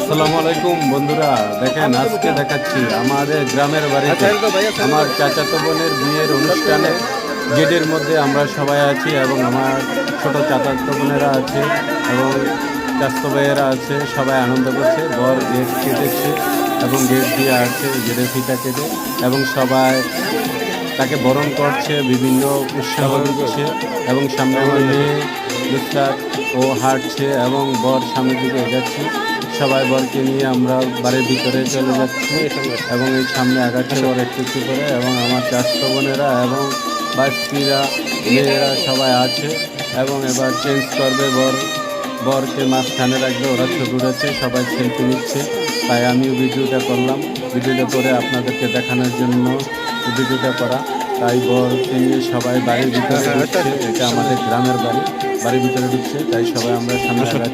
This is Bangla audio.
আসসালামু আলাইকুম বন্ধুরা, দেখেন আজকে দেখাচ্ছি আমাদের গ্রামের বাড়িতে আমার চাচাতো বোনের বিয়ের অনুষ্ঠানে গেটের মধ্যে আমরা সবাই আছি এবং আমার ছোট চাচাতো বোনেরা আছে এবং চাচাতো ভাইয়েরা আছে। সবাই আনন্দ করছে, বর গেট কেটেছে এবং গেট দিয়ে আছে গেটের ফিতা কেটে এবং সবাই তাকে বরণ করছে, বিভিন্ন উৎসাহ দিচ্ছে এবং সামনে আমার মেয়ে নুসরাত ও হাঁটছে এবং বর সামনের দিকে এগাচ্ছে। সবাই বরকে নিয়ে আমরা বাড়ির ভিতরে চলে যাচ্ছি এবং এই সামনে আগাচ্ছে বর একটু একটু করে এবং আমার চাচাতো বোনেরা এবং বাস্তিরা মেয়েরা সবাই আছে এবং এবার চেঞ্জ করবে, বরকে মাঝখানে রাখবে। ওরা ছবি উঠেছে, সবাই সেলফি নিচ্ছে, তাই আমিও ভিডিওটা করলাম। ভিডিওটা করে আপনাদেরকে দেখানোর জন্য ভিডিওটা করা। তাই বরকে নিয়ে সবাই বাড়ির ভিতরে ঢুকছে, এটা আমাদের গ্রামের বাড়ির ভিতরে ঢুকছে, তাই সবাই আমরা সামনে